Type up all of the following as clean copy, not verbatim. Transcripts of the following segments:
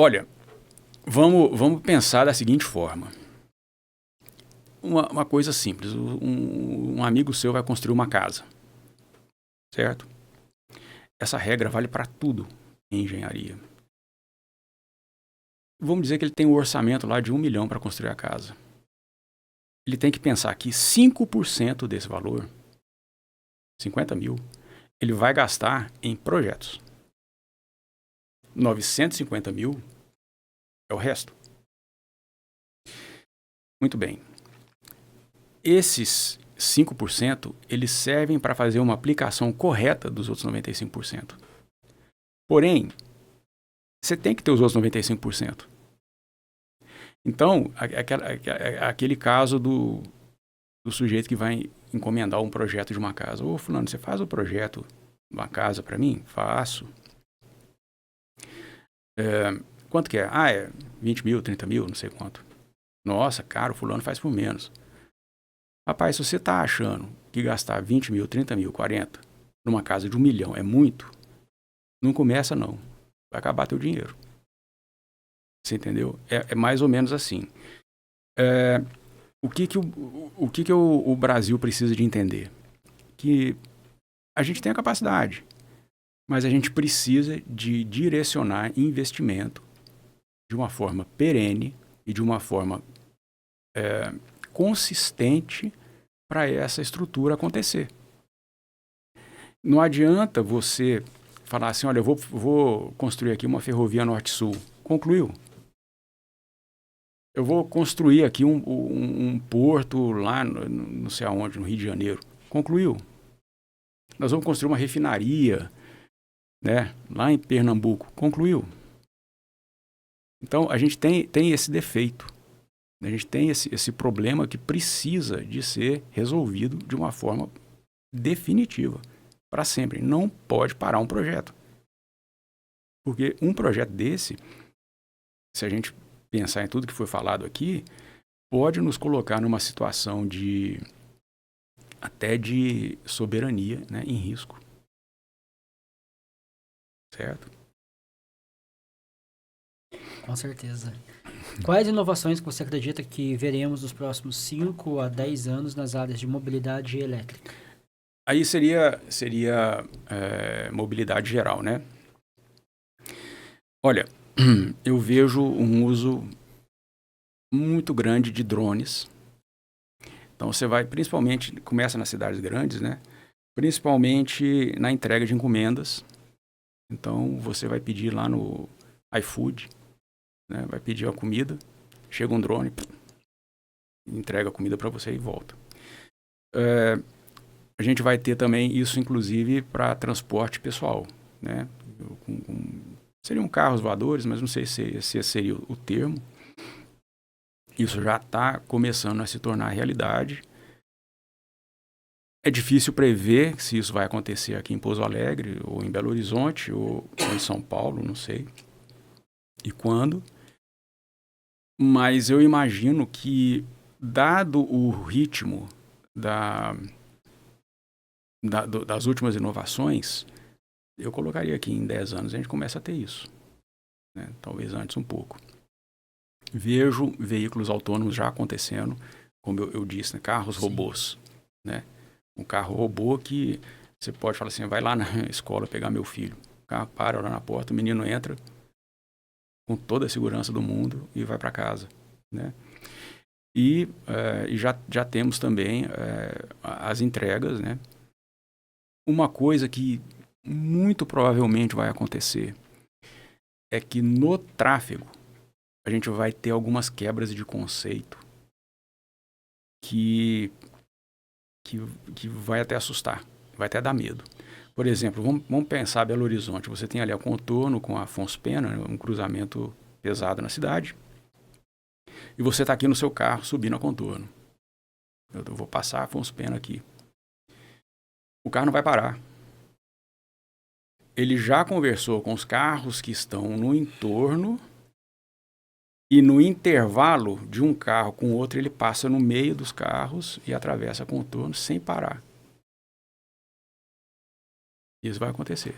Olha, vamos pensar da seguinte forma. Uma coisa simples. Um amigo seu vai construir uma casa, certo? Essa regra vale para tudo em engenharia. Vamos dizer que ele tem um orçamento lá de 1 milhão para construir a casa. Ele tem que pensar que 5% desse valor, 50 mil, ele vai gastar em projetos. 950 mil é o resto. Muito bem. Esses 5%, eles servem para fazer uma aplicação correta dos outros 95%. Porém, você tem que ter os outros 95%. Então, aquele caso do sujeito que vai encomendar um projeto de uma casa. Ô, fulano, você faz o projeto de uma casa para mim? Faço. Quanto que é? É 20 mil, 30 mil, não sei quanto. Nossa, cara, o fulano faz por menos. Rapaz, se você está achando que gastar 20 mil, 30 mil, 40 numa casa de 1 milhão é muito, não começa não. Vai acabar teu dinheiro. Você entendeu? É mais ou menos assim. O que o Brasil precisa de entender? Que a gente tem a capacidade, mas a gente precisa de direcionar investimento de uma forma perene e de uma forma consistente para essa estrutura acontecer. Não adianta você falar assim, olha, eu vou construir aqui uma ferrovia norte-sul. Concluiu. Eu vou construir aqui um porto lá, não sei aonde, no Rio de Janeiro. Concluiu. Nós vamos construir uma refinaria, né, lá em Pernambuco. Concluiu. Então, a gente tem esse defeito. A gente tem esse problema que precisa de ser resolvido de uma forma definitiva, para sempre. Não pode parar um projeto. Porque um projeto desse, se a gente pensar em tudo que foi falado aqui, pode nos colocar numa situação até de soberania, né, em risco. Certo? Com certeza. Quais inovações que você acredita que veremos nos próximos 5 a 10 anos nas áreas de mobilidade elétrica? Aí seria mobilidade geral, né? Olha, eu vejo um uso muito grande de drones. Então você vai, principalmente, começa nas cidades grandes, né? Principalmente na entrega de encomendas. Então você vai pedir lá no iFood, né? Vai pedir a comida, chega um drone, entrega a comida para você e volta. A gente vai ter também isso, inclusive, para transporte pessoal, né? Seriam carros voadores, mas não sei se esse seria o termo. Isso já está começando a se tornar realidade. É difícil prever se isso vai acontecer aqui em Pouso Alegre, ou em Belo Horizonte, ou em São Paulo, não sei. E quando. Mas eu imagino que, dado o ritmo das últimas inovações, eu colocaria aqui em 10 anos a gente começa a ter isso. Né? Talvez antes um pouco. Vejo veículos autônomos já acontecendo, como eu disse, né? Carros robôs. Né? Um carro robô que você pode falar assim, vai lá na escola pegar meu filho. O carro para lá na porta, o menino entra com toda a segurança do mundo e vai para casa. Né? E já temos também as entregas. Né? Uma coisa que muito provavelmente vai acontecer é que no tráfego a gente vai ter algumas quebras de conceito que vai até assustar, vai até dar medo. Por exemplo, vamos pensar Belo Horizonte. Você tem ali o contorno com a Afonso Pena, um cruzamento pesado na cidade, e você está aqui no seu carro subindo a contorno. Eu vou passar a Afonso Pena aqui. O carro não vai parar. Ele já conversou com os carros que estão no entorno e no intervalo de um carro com o outro ele passa no meio dos carros e atravessa contorno sem parar. Isso vai acontecer.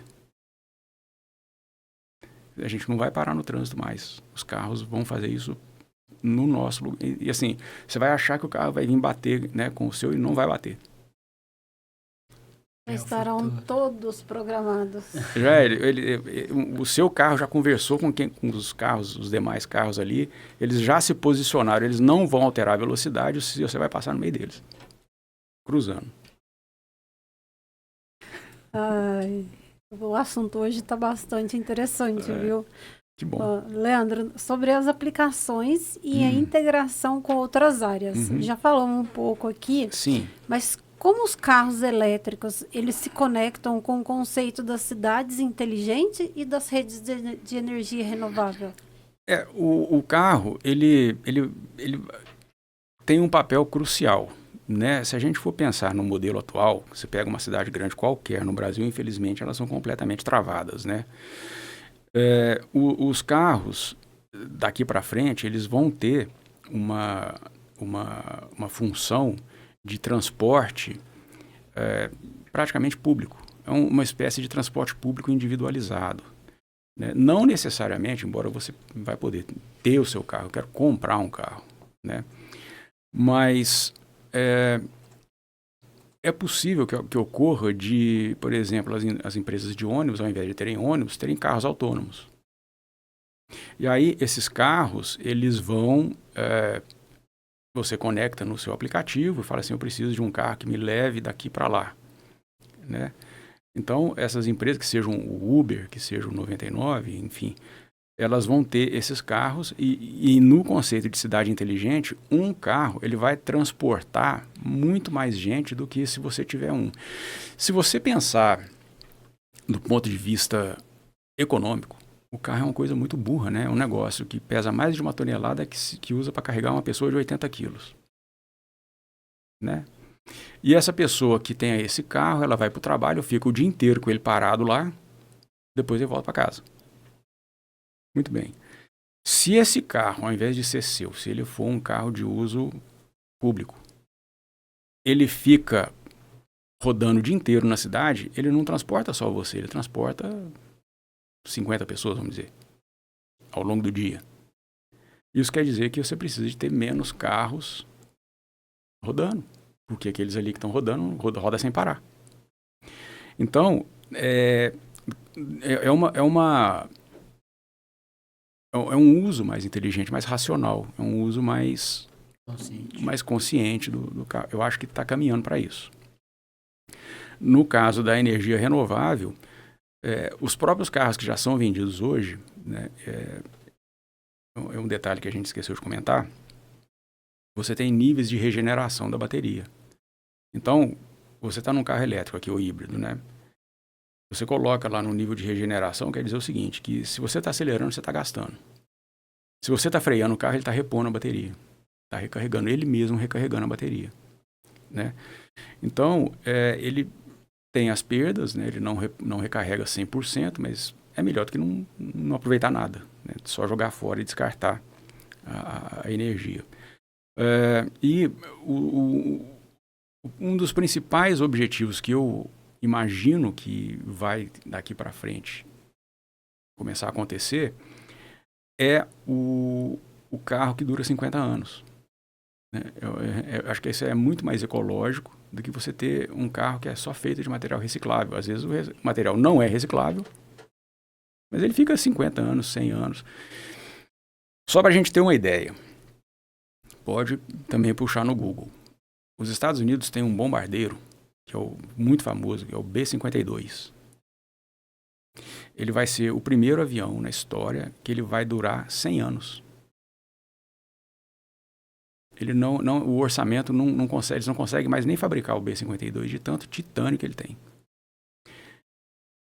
A gente não vai parar no trânsito mais. Os carros vão fazer isso no nosso lugar. E assim, você vai achar que o carro vai vir bater, né, com o seu e não vai bater. Estarão todos programados. Já o seu carro já conversou com os carros, os demais carros ali, eles já se posicionaram, eles não vão alterar a velocidade se você vai passar no meio deles, cruzando. Ai, o assunto hoje está bastante interessante, viu? Que bom. Leandro, sobre as aplicações e a integração com outras áreas. Já falamos um pouco aqui. Sim. Mas como os carros elétricos, eles se conectam com o conceito das cidades inteligentes e das redes de energia renovável? O carro, ele tem um papel crucial, né? Se a gente for pensar no modelo atual, você pega uma cidade grande qualquer no Brasil, infelizmente, elas são completamente travadas, né? Os carros, daqui para frente, eles vão ter uma função de transporte praticamente público. É uma espécie de transporte público individualizado, né? Não necessariamente, embora você vai poder ter o seu carro, eu quero comprar um carro, né? Mas é possível que ocorra de, por exemplo, as empresas de ônibus, ao invés de terem ônibus, terem carros autônomos. E aí, esses carros, eles vão... você conecta no seu aplicativo e fala assim, eu preciso de um carro que me leve daqui para lá, né? Então, essas empresas, que sejam o Uber, que seja o 99, enfim, elas vão ter esses carros e no conceito de cidade inteligente, um carro ele vai transportar muito mais gente do que se você tiver um. Se você pensar do ponto de vista econômico, o carro é uma coisa muito burra, né? É um negócio que pesa mais de 1 tonelada que usa para carregar uma pessoa de 80 quilos, né? E essa pessoa que tem esse carro, ela vai para o trabalho, fica o dia inteiro com ele parado lá, depois ele volta para casa. Muito bem. Se esse carro, ao invés de ser seu, se ele for um carro de uso público, ele fica rodando o dia inteiro na cidade, ele não transporta só você, ele transporta 50 pessoas, vamos dizer, ao longo do dia. Isso quer dizer que você precisa de ter menos carros rodando, porque aqueles ali que estão rodando, roda sem parar. Então, é um uso mais inteligente, mais racional, é um uso mais consciente do carro. Eu acho que está caminhando para isso. No caso da energia renovável, os próprios carros que já são vendidos hoje, né, é um detalhe que a gente esqueceu de comentar, você tem níveis de regeneração da bateria. Então, você está num carro elétrico aqui, o híbrido, né? Você coloca lá no nível de regeneração, quer dizer o seguinte, que se você está acelerando, você está gastando. Se você está freando o carro, ele está repondo a bateria. Está recarregando, ele mesmo recarregando a bateria, né? Então, ele tem as perdas, né? Ele não recarrega 100%, mas é melhor do que não aproveitar nada, né? Só jogar fora e descartar a energia. E um dos principais objetivos que eu imagino que vai daqui para frente começar a acontecer é o carro que dura 50 anos. Né? Eu acho que isso é muito mais ecológico do que você ter um carro que é só feito de material reciclável. Às vezes o material não é reciclável, mas ele fica 50 anos, 100 anos. Só para a gente ter uma ideia, pode também puxar no Google. Os Estados Unidos têm um bombardeiro, que é muito famoso, que é o B-52. Ele vai ser o primeiro avião na história que ele vai durar 100 anos. O orçamento não consegue, eles não conseguem mais nem fabricar o B-52 de tanto titânio que ele tem.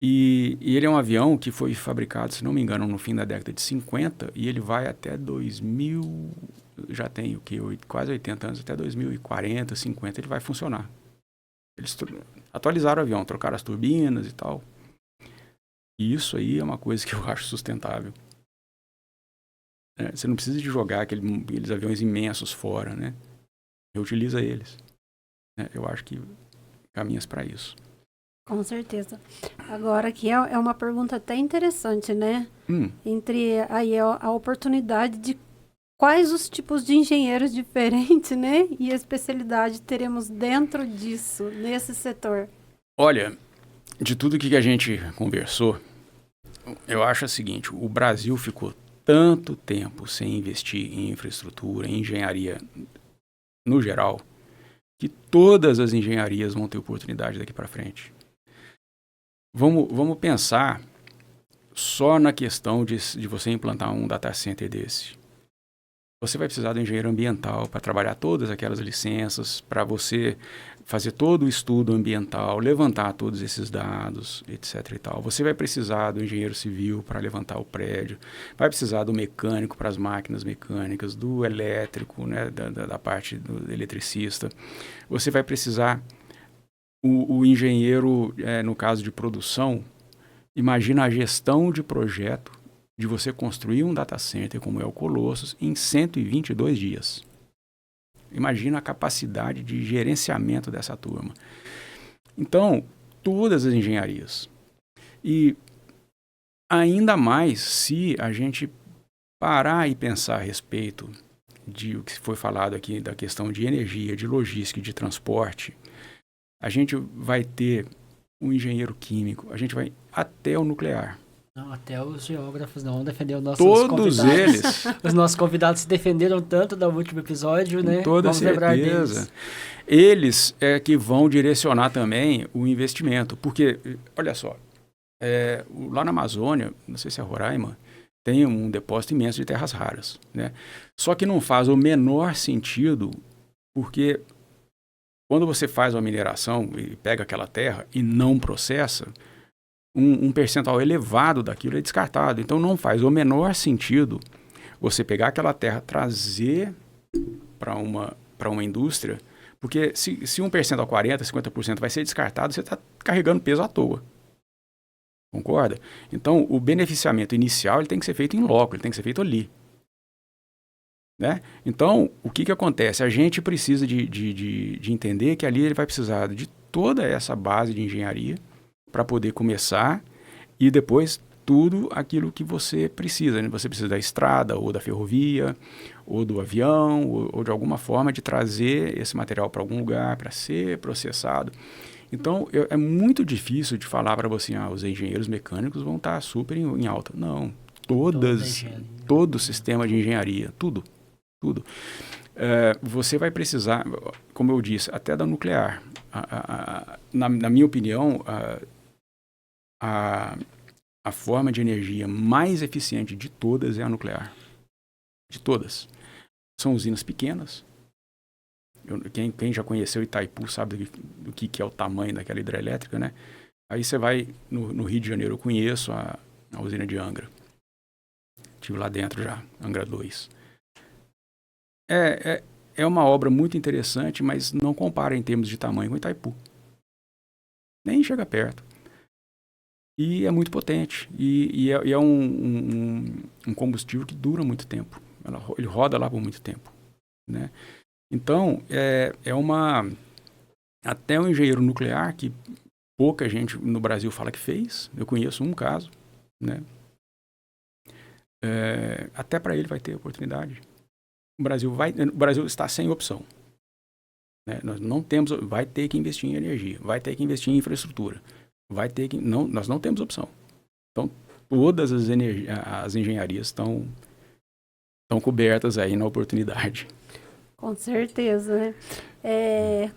E ele é um avião que foi fabricado, se não me engano, no fim da década de 50, e ele vai até 2000, já tem quase 80 anos, até 2040, 50, ele vai funcionar. Eles atualizaram o avião, trocaram as turbinas e tal. E isso aí é uma coisa que eu acho sustentável. Você não precisa de jogar aqueles aviões imensos fora, né? Reutiliza eles. Eu acho que caminhas para isso. Com certeza. Agora aqui é uma pergunta até interessante, né? Entre aí a oportunidade de quais os tipos de engenheiros diferentes, né? E a especialidade teremos dentro disso, nesse setor. Olha, de tudo que a gente conversou, eu acho o seguinte, o Brasil ficou tanto tempo sem investir em infraestrutura, em engenharia no geral, que todas as engenharias vão ter oportunidade daqui para frente. Vamos pensar só na questão de você implantar um data center desse. Você vai precisar do engenheiro ambiental para trabalhar todas aquelas licenças, para você fazer todo o estudo ambiental, levantar todos esses dados, etc. e tal. Você vai precisar do engenheiro civil para levantar o prédio, vai precisar do mecânico para as máquinas mecânicas, do elétrico, né, da parte do eletricista. Você vai precisar o engenheiro, no caso de produção, imagina a gestão de projeto de você construir um data center como é o Colossus em 122 dias. Imagina a capacidade de gerenciamento dessa turma. Então, todas as engenharias. E ainda mais se a gente parar e pensar a respeito de o que foi falado aqui da questão de energia, de logística e de transporte, a gente vai ter um engenheiro químico, a gente vai até o nuclear. Não, até os geógrafos não defenderam nossos Todos convidados. eles. Os nossos convidados se defenderam tanto do último episódio, né? Com toda Vamos lembrar certeza. deles. Eles é que vão direcionar também o investimento. Porque, olha só, lá na Amazônia, não sei se é Roraima, tem um depósito imenso de terras raras, né? Só que não faz o menor sentido, porque quando você faz uma mineração e pega aquela terra e não processa, um percentual elevado daquilo é descartado. Então não faz o menor sentido você pegar aquela terra, trazer para uma indústria, porque se 1% a 40%, 50% vai ser descartado, você está carregando peso à toa. Concorda? Então o beneficiamento inicial ele tem que ser feito em loco, ele tem que ser feito ali. Né? Então, o que acontece? A gente precisa de entender que ali ele vai precisar de toda essa base de engenharia para poder começar e depois tudo aquilo que você precisa. Né? Você precisa da estrada, ou da ferrovia, ou do avião, ou de alguma forma de trazer esse material para algum lugar para ser processado. Então, é muito difícil de falar para você, os engenheiros mecânicos vão estar super em alta. Não, todo o sistema de engenharia, tudo. Você vai precisar, como eu disse, até da nuclear. Na minha opinião, a forma de energia mais eficiente de todas é a nuclear. De todas. São usinas pequenas. Quem já conheceu Itaipu sabe do que é o tamanho daquela hidrelétrica, né? Aí você vai no Rio de Janeiro, eu conheço a usina de Angra. Estive lá dentro já, Angra 2. É uma obra muito interessante, mas não compara em termos de tamanho com Itaipu. Nem chega perto. E é muito potente. E é um combustível que dura muito tempo. Ele roda lá por muito tempo. Né? Então, até um engenheiro nuclear, que pouca gente no Brasil fala que fez, eu conheço um caso, né? Até para ele vai ter oportunidade. O Brasil está sem opção. Né? Nós não temos, vai ter que investir em energia, vai ter que investir em infraestrutura, nós não temos opção. Então, todas as engenharias estão cobertas aí na oportunidade. Com certeza, né?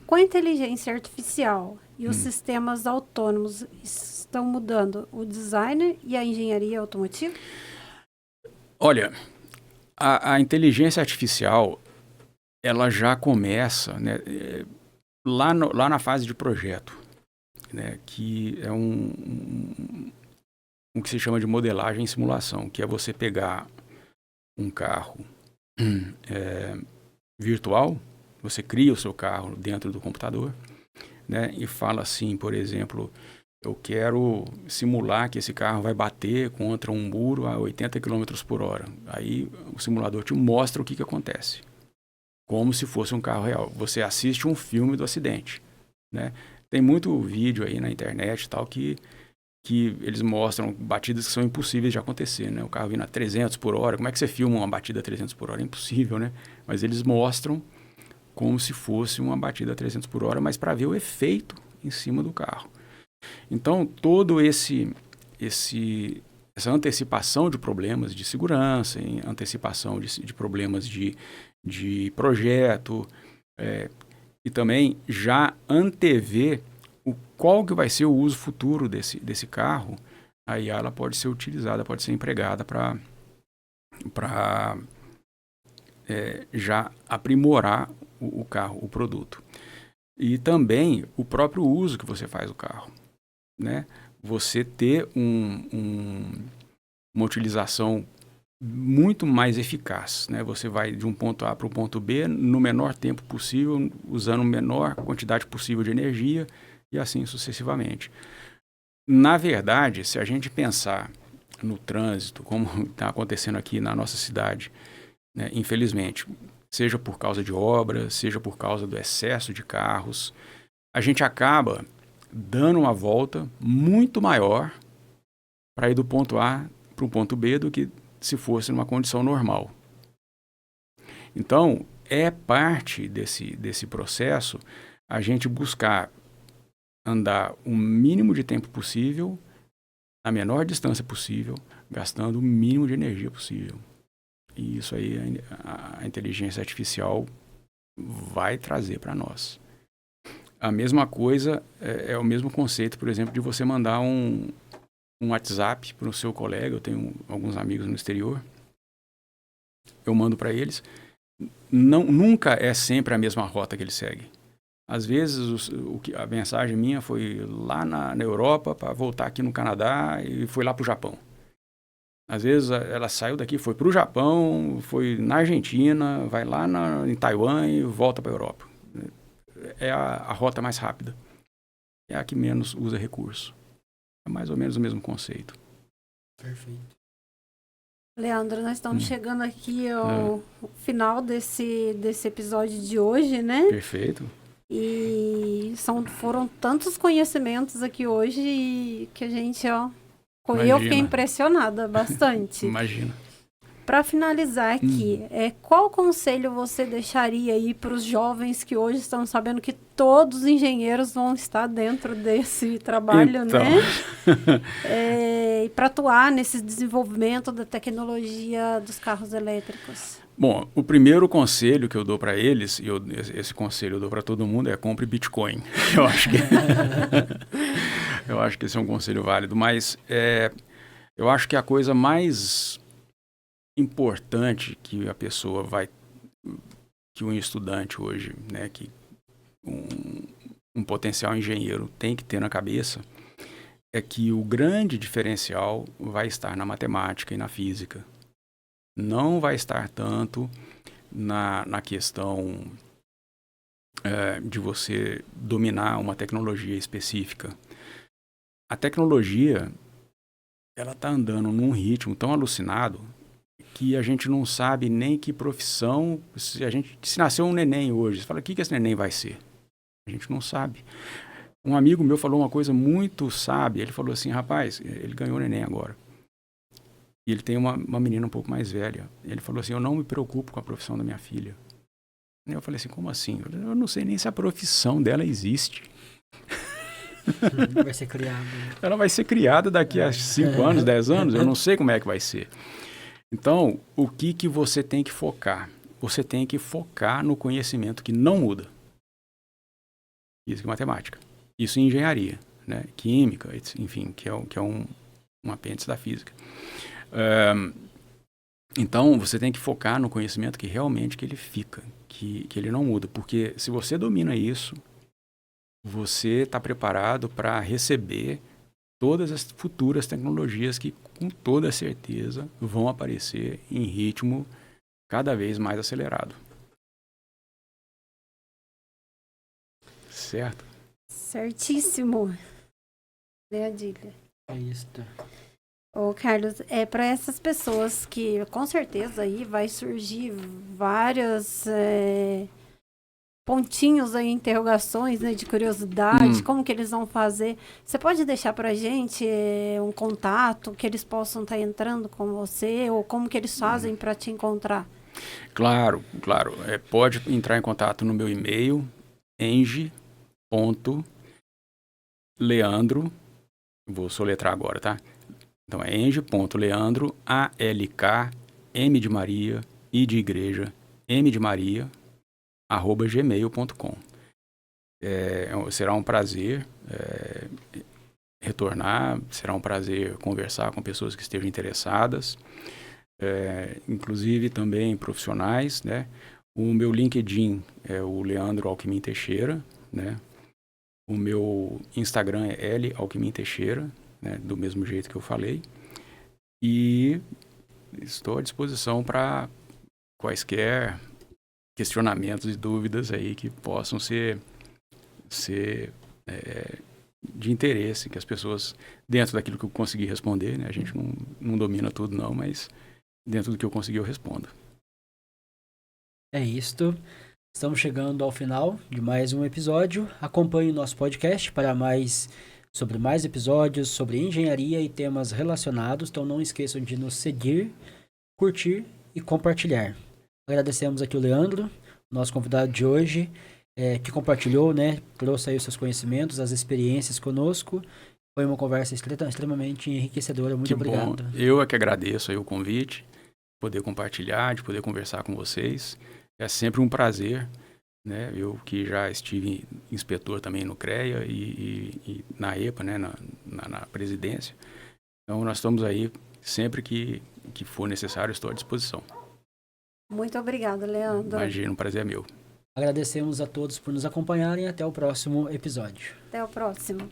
Com a inteligência artificial e os sistemas autônomos estão mudando o design e a engenharia automotiva? Olha, a inteligência artificial, ela já começa, né, lá na fase de projeto, né, que é um que se chama de modelagem e simulação, que é você pegar um carro virtual, você cria o seu carro dentro do computador, né, e fala assim, por exemplo, eu quero simular que esse carro vai bater contra um muro a 80 km por hora. Aí o simulador te mostra o que acontece. Como se fosse um carro real. Você assiste um filme do acidente. Né? Tem muito vídeo aí na internet e tal que eles mostram batidas que são impossíveis de acontecer, né? O carro vindo a 300 por hora, como é que você filma uma batida a 300 por hora? É impossível, né? Mas eles mostram como se fosse uma batida a 300 por hora, mas para ver o efeito em cima do carro. Então, todo essa antecipação de problemas de segurança, antecipação de problemas de projeto, e também já antever qual que vai ser o uso futuro desse carro, aí ela pode ser utilizada, pode ser empregada para já aprimorar o carro, o produto. E também o próprio uso que você faz do carro, né? Você ter uma utilização muito mais eficaz, né? Você vai de um ponto A para o ponto B no menor tempo possível, usando a menor quantidade possível de energia e assim sucessivamente. Na verdade, se a gente pensar no trânsito, como está acontecendo aqui na nossa cidade, né, infelizmente, seja por causa de obras, seja por causa do excesso de carros, a gente acaba dando uma volta muito maior para ir do ponto A para o ponto B do que se fosse numa condição normal. Então, é parte desse processo a gente buscar andar o mínimo de tempo possível, a menor distância possível, gastando o mínimo de energia possível. E isso aí a inteligência artificial vai trazer para nós. A mesma coisa é o mesmo conceito, por exemplo, de você mandar um WhatsApp para o seu colega. Eu tenho alguns amigos no exterior. Eu mando para eles. Nunca é sempre a mesma rota que eles seguem. Às vezes a mensagem minha foi lá na Europa para voltar aqui no Canadá e foi lá para o Japão. Às vezes ela saiu daqui, foi para o Japão, foi na Argentina, vai lá em Taiwan e volta para a Europa. É a rota mais rápida. É a que menos usa recurso. É mais ou menos o mesmo conceito. Perfeito. Leandro, nós estamos chegando aqui ao final desse episódio de hoje, né? Perfeito. E foram tantos conhecimentos aqui hoje que a gente, eu fiquei impressionada bastante. Imagina. Para finalizar aqui, qual conselho você deixaria aí para os jovens que hoje estão sabendo que todos os engenheiros vão estar dentro desse trabalho, então, né? E para atuar nesse desenvolvimento da tecnologia dos carros elétricos? Bom, o primeiro conselho que eu dou para eles, e esse conselho eu dou para todo mundo, é compre Bitcoin. Eu acho que esse é um conselho válido, mas eu acho que a coisa mais importante que a pessoa que um estudante hoje, né, que um potencial engenheiro tem que ter na cabeça, é que o grande diferencial vai estar na matemática e na física. Não vai estar tanto na questão de você dominar uma tecnologia específica. A tecnologia, ela está andando num ritmo tão alucinado que a gente não sabe nem que profissão. Se nasceu um neném hoje, você fala, o que esse neném vai ser? A gente não sabe. Um amigo meu falou uma coisa muito sábia. Ele falou assim, rapaz, ele ganhou neném agora. E ele tem uma menina um pouco mais velha. Ele falou assim, eu não me preocupo com a profissão da minha filha. E eu falei assim, como assim? Eu não sei nem se a profissão dela existe. Vai ser criada. Ela vai ser criada daqui a 5 anos, 10 anos. Eu não sei como é que vai ser. Então, o que você tem que focar? Você tem que focar no conhecimento que não muda. Física e matemática. Isso em engenharia, né? Química, enfim, que é um apêndice da física. Então, você tem que focar no conhecimento que realmente ele fica, que ele não muda. Porque se você domina isso, você está preparado para receber todas as futuras tecnologias que, com toda certeza, vão aparecer em ritmo cada vez mais acelerado. Certo? Certíssimo. Leandília. É isso. Ô, Carlos, para essas pessoas que, com certeza, aí vai surgir várias pontinhos aí, interrogações, né, de curiosidade, como que eles vão fazer. Você pode deixar pra gente um contato, que eles possam estar entrando com você, ou como que eles fazem para te encontrar? Claro. Pode entrar em contato no meu e-mail, eng.leandro, vou soletrar agora, tá? Então é eng.leandro, ALK, M de Maria, I de Igreja, M de Maria, @gmail.com. Será um prazer retornar, será um prazer conversar com pessoas que estejam interessadas, inclusive também profissionais, né? O meu LinkedIn é o Leandro Alckmin Teixeira, né? O meu Instagram é L Alckmin Teixeira, né? Do mesmo jeito que eu falei. E estou à disposição para quaisquer questionamentos e dúvidas aí que possam ser de interesse, que as pessoas, dentro daquilo que eu consegui responder, né? A gente não domina tudo não, mas dentro do que eu consegui eu respondo. É isto. Estamos chegando ao final de mais um episódio. Acompanhe o nosso podcast para sobre mais episódios sobre engenharia e temas relacionados. Então não esqueçam de nos seguir, curtir e compartilhar. Agradecemos aqui o Leandro, nosso convidado de hoje, que compartilhou, né, trouxe aí os seus conhecimentos, as experiências conosco. Foi uma conversa extremamente enriquecedora. Muito obrigado. Bom. Eu é que agradeço aí o convite, de poder compartilhar, de poder conversar com vocês. É sempre um prazer, né? Eu que já estive inspetor também no CREA e na EPA, né, na presidência. Então nós estamos aí, sempre que for necessário, estou à disposição. Muito obrigada, Leandro. Imagina, um prazer é meu. Agradecemos a todos por nos acompanharem. Até o próximo episódio. Até o próximo.